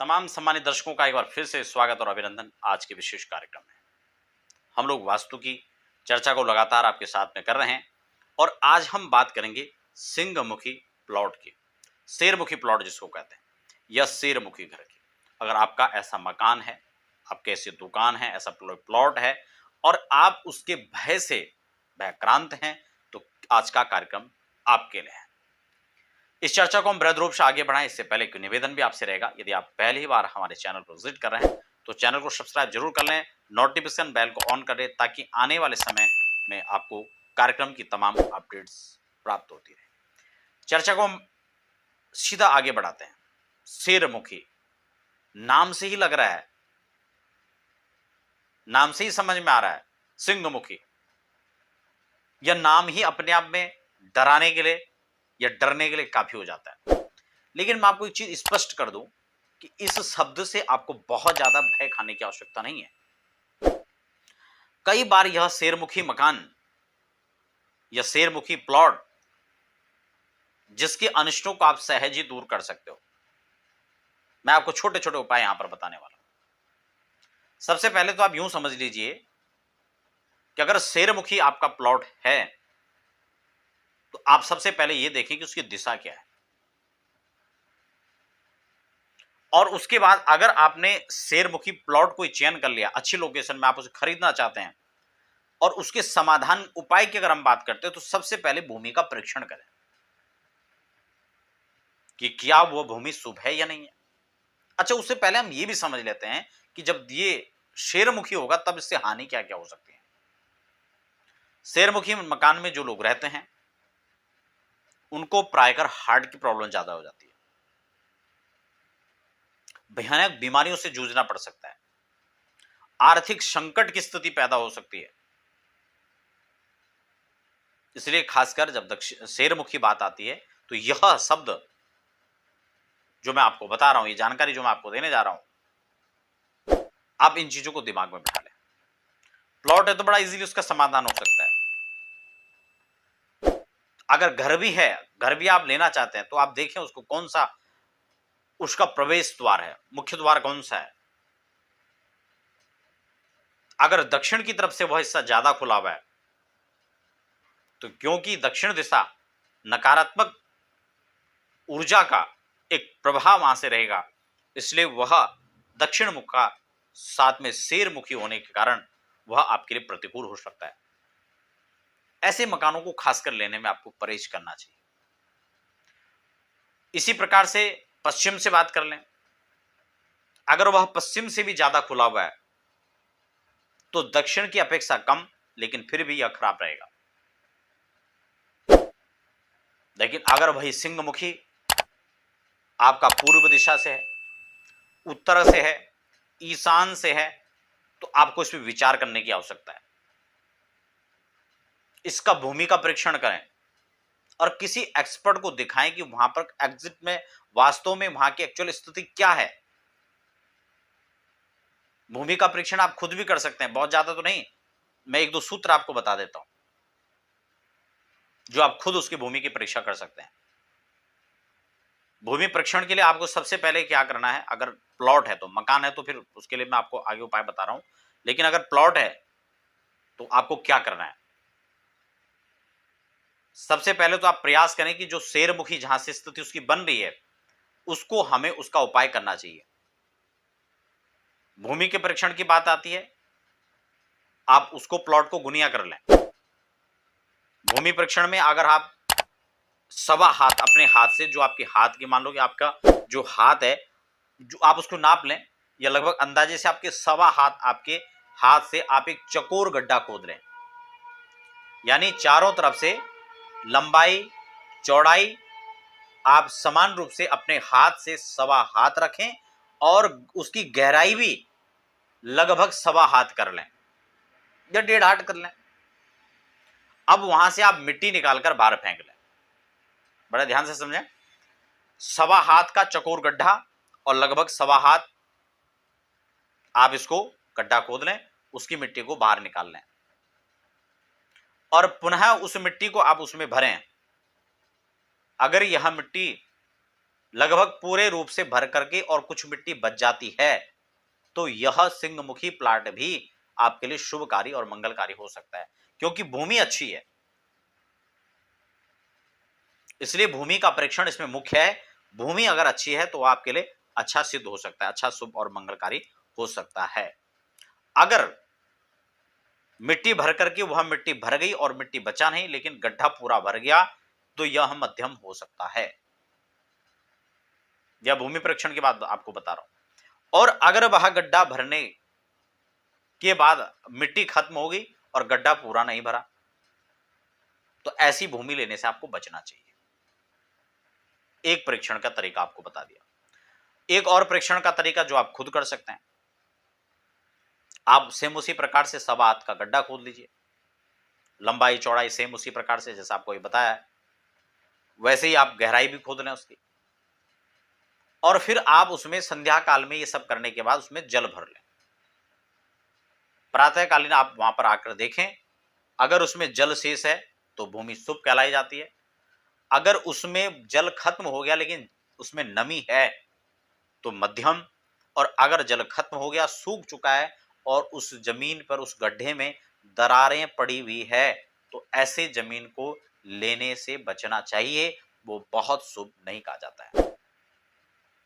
तमाम सम्मानित दर्शकों का एक बार फिर से स्वागत और अभिनंदन आज के विशेष कार्यक्रम में। हम लोग वास्तु की चर्चा को लगातार आपके साथ में कर रहे हैं और आज हम बात करेंगे सिंहमुखी प्लॉट की, शेरमुखी प्लॉट जिसको कहते हैं या शेरमुखी घर की। अगर आपका ऐसा मकान है, आपके ऐसी दुकान है, ऐसा प्लॉट है और आप उसके भय से भयक्रांत हैं, तो आज का कार्यक्रम आपके लिए है। इस चर्चा को हम वृहद रूप से आगे बढ़ाएं इससे पहले एक निवेदन भी आपसे रहेगा। यदि आप पहली बार हमारे चैनल को विजिट कर रहे हैं तो चैनल को सब्सक्राइब जरूर कर लें, नोटिफिकेशन बेल को ऑन कर दें ताकि आने वाले समय में आपको कार्यक्रम की तमाम अपडेट्स प्राप्त होती रहे। चर्चा को हम सीधा आगे बढ़ाते हैं। शेरमुखी नाम से ही लग रहा है, नाम से ही समझ में आ रहा है सिंहमुखी। यह नाम ही अपने आप में डराने के लिए या डरने के लिए काफी हो जाता है। लेकिन मैं आपको एक चीज स्पष्ट कर दूं कि इस शब्द से आपको बहुत ज्यादा भय खाने की आवश्यकता नहीं है। कई बार यह शेरमुखी मकान या शेरमुखी प्लॉट जिसके अनिष्टों को आप सहज ही दूर कर सकते हो, मैं आपको छोटे छोटे उपाय यहां पर बताने वाला हूं। सबसे पहले तो आप यूं समझ लीजिए कि अगर शेरमुखी आपका प्लॉट है तो आप सबसे पहले यह देखें कि उसकी दिशा क्या है, और उसके बाद अगर आपने शेरमुखी प्लॉट कोई चयन कर लिया, अच्छी लोकेशन में आप उसे खरीदना चाहते हैं, और उसके समाधान उपाय की अगर हम बात करते हैं तो सबसे पहले भूमि का परीक्षण करें कि क्या वो भूमि शुभ है या नहीं है। अच्छा, उससे पहले हम ये भी समझ लेते हैं कि जब ये शेरमुखी होगा तब इससे हानि क्या क्या हो सकती है। शेरमुखी मकान में जो लोग रहते हैं उनको प्रायकर हार्ट की प्रॉब्लम ज्यादा हो जाती है, भयानक बीमारियों से जूझना पड़ सकता है, आर्थिक संकट की स्थिति पैदा हो सकती है। इसलिए खासकर जब शेरमुखी बात आती है तो यह शब्द जो मैं आपको बता रहा हूं, ये जानकारी जो मैं आपको देने जा रहा हूं, आप इन चीजों को दिमाग में बिठा लें। प्लॉट है तो बड़ा इजीली उसका समाधान हो सकता है। अगर घर भी है, घर भी आप लेना चाहते हैं तो आप देखें उसको कौन सा उसका प्रवेश द्वार है, मुख्य द्वार कौन सा है। अगर दक्षिण की तरफ से वह हिस्सा ज्यादा खुला हुआ है तो क्योंकि दक्षिण दिशा नकारात्मक ऊर्जा का एक प्रभाव वहां से रहेगा, इसलिए वह दक्षिण मुख का साथ में शेरमुखी होने के कारण वह आपके लिए प्रतिकूल हो सकता है। ऐसे मकानों को खासकर लेने में आपको परहेज करना चाहिए। इसी प्रकार से पश्चिम से बात कर लें, अगर वह पश्चिम से भी ज्यादा खुला हुआ है तो दक्षिण की अपेक्षा कम, लेकिन फिर भी यह खराब रहेगा। लेकिन अगर वही सिंहमुखी आपका पूर्व दिशा से है, उत्तर से है, ईशान से है, तो आपको इस पर विचार करने की आवश्यकता है। इसका भूमि का परीक्षण करें और किसी एक्सपर्ट को दिखाएं कि वहां पर एग्जिट में वास्तव में वहां की एक्चुअल स्थिति क्या है। भूमि का परीक्षण आप खुद भी कर सकते हैं, बहुत ज्यादा तो नहीं, मैं एक दो सूत्र आपको बता देता हूं जो आप खुद उसकी भूमि की परीक्षा कर सकते हैं। भूमि परीक्षण के लिए आपको सबसे पहले क्या करना है, अगर प्लॉट है तो, मकान है तो फिर उसके लिए मैं आपको आगे उपाय बता रहा हूं, लेकिन अगर प्लॉट है तो आपको क्या करना है। सबसे पहले तो आप प्रयास करें कि जो शेरमुखी जहां से स्थिति उसकी बन रही है उसको हमें उसका उपाय करना चाहिए। भूमि के परीक्षण की बात आती है, आप उसको प्लॉट को गुनिया कर लें। भूमि परीक्षण में अगर आप सवा हाथ अपने हाथ से, जो आपके हाथ की, मान लो कि आपका जो हाथ है जो आप उसको नाप लें, या लगभग अंदाजे से आपके सवा हाथ, आपके हाथ से आप एक चकोर गड्ढा खोद लें, यानी चारों तरफ से लंबाई चौड़ाई आप समान रूप से अपने हाथ से सवा हाथ रखें और उसकी गहराई भी लगभग सवा हाथ कर लें या 1.5 हाथ कर लें। अब वहां से आप मिट्टी निकालकर बाहर फेंक लें। बड़ा ध्यान से समझें, सवा हाथ का चकोर गड्ढा और लगभग सवा हाथ आप इसको गड्ढा खोद लें, उसकी मिट्टी को बाहर निकाल लें और पुनः उस मिट्टी को आप उसमें भरें। अगर यह मिट्टी लगभग पूरे रूप से भर करके और कुछ मिट्टी बच जाती है, तो यह सिंहमुखी प्लाट भी आपके लिए शुभकारी और मंगलकारी हो सकता है, क्योंकि भूमि अच्छी है। इसलिए भूमि का परीक्षण इसमें मुख्य है। भूमि अगर अच्छी है तो आपके लिए अच्छा सिद्ध हो सकता है, अच्छा शुभ और मंगलकारी हो सकता है। अगर मिट्टी भर करके वह मिट्टी भर गई और मिट्टी बचा नहीं, लेकिन गड्ढा पूरा भर गया, तो यह मध्यम हो सकता है। यह भूमि परीक्षण की बात आपको बता रहा हूं। और अगर वह गड्ढा भरने के बाद मिट्टी खत्म हो गई और गड्ढा पूरा नहीं भरा, तो ऐसी भूमि लेने से आपको बचना चाहिए। एक परीक्षण का तरीका आपको बता दिया। एक और परीक्षण का तरीका जो आप खुद कर सकते हैं, आप सेम उसी प्रकार से 1.25 हाथ का गड्ढा खोद लीजिए, लंबाई चौड़ाई सेम उसी प्रकार से जैसा आपको ये बताया है, वैसे ही आप गहराई भी खोद लें उसकी, और फिर आप उसमें संध्या काल में ये सब करने के बाद उसमें जल भर लें। प्रातःकालीन आप वहां पर आकर देखें, अगर उसमें जल शेष है तो भूमि शुभ कहलाई जाती है। अगर उसमें जल खत्म हो गया लेकिन उसमें नमी है तो मध्यम, और अगर जल खत्म हो गया, सूख चुका है और उस जमीन पर, उस गड्ढे में दरारें पड़ी हुई है, तो ऐसे जमीन को लेने से बचना चाहिए, वो बहुत शुभ नहीं कहा जाता है।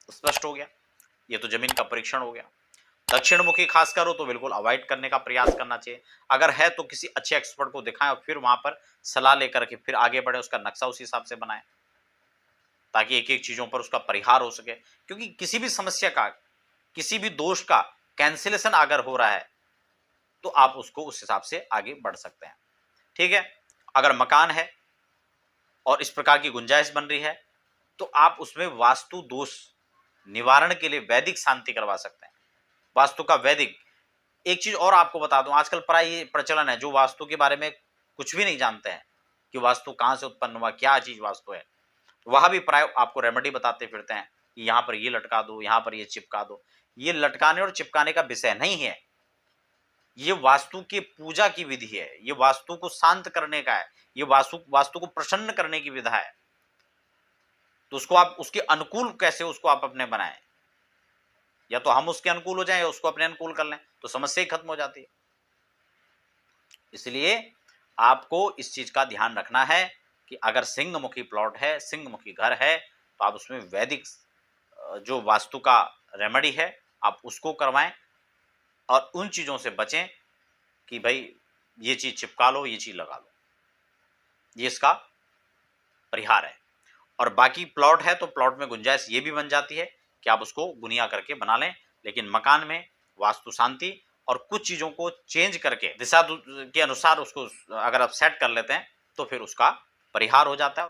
स्पष्ट हो गया? ये तो जमीन का परीक्षण हो गया। दक्षिण मुखी खासकर हो तो बिल्कुल अवॉइड करने का प्रयास करना चाहिए। अगर है तो किसी अच्छे एक्सपर्ट को दिखाएं और फिर वहां पर सलाह लेकर के फिर आगे बढ़े, उसका नक्शा उस हिसाब से बनाएं, ताकि एक एक चीजों पर उसका परिहार हो सके। क्योंकि किसी भी समस्या का, किसी भी दोष का कैंसिलेशन अगर हो रहा है तो आप उसको उस हिसाब से आगे बढ़ सकते हैं। ठीक है? अगर मकान है और इस प्रकार की गुंजाइश बन रही है तो आप उसमें वास्तु दोष निवारण के लिए वैदिक शांति करवा सकते हैं। वास्तु का वैदिक। एक चीज और आपको बता दूं, आजकल प्राय ये प्रचलन है, जो वास्तु के बारे में कुछ भी नहीं जानते हैं कि वास्तु कहां से उत्पन्न हुआ, क्या चीज वास्तु है, वह भी प्राय आपको रेमेडी बताते फिरते हैं कि यहां पर ये लटका दो, यहां पर ये चिपका दो। ये लटकाने और चिपकाने का विषय नहीं है, ये वास्तु की पूजा की विधि है, ये वास्तु को शांत करने का है, ये वास्तु को प्रसन्न करने की विधा है। तो उसको आप उसके अनुकूल कैसे उसको आप अपने बनाएं, या तो हम उसके अनुकूल हो जाएं या उसको अपने अनुकूल कर लें, तो समस्या ही खत्म हो जाती है। इसलिए आपको इस चीज का ध्यान रखना है कि अगर सिंहमुखी प्लॉट है, सिंहमुखी घर है, तो आप उसमें वैदिक जो वास्तु का रेमेडी है आप उसको करवाएं, और उन चीजों से बचें कि भाई ये चीज चिपका लो, ये चीज लगा लो, ये इसका परिहार है। और बाकी प्लॉट है तो प्लॉट में गुंजाइश ये भी बन जाती है कि आप उसको गुनिया करके बना लें, लेकिन मकान में वास्तु शांति और कुछ चीजों को चेंज करके दिशा के अनुसार उसको अगर आप सेट कर लेते हैं तो फिर उसका परिहार हो जाता है।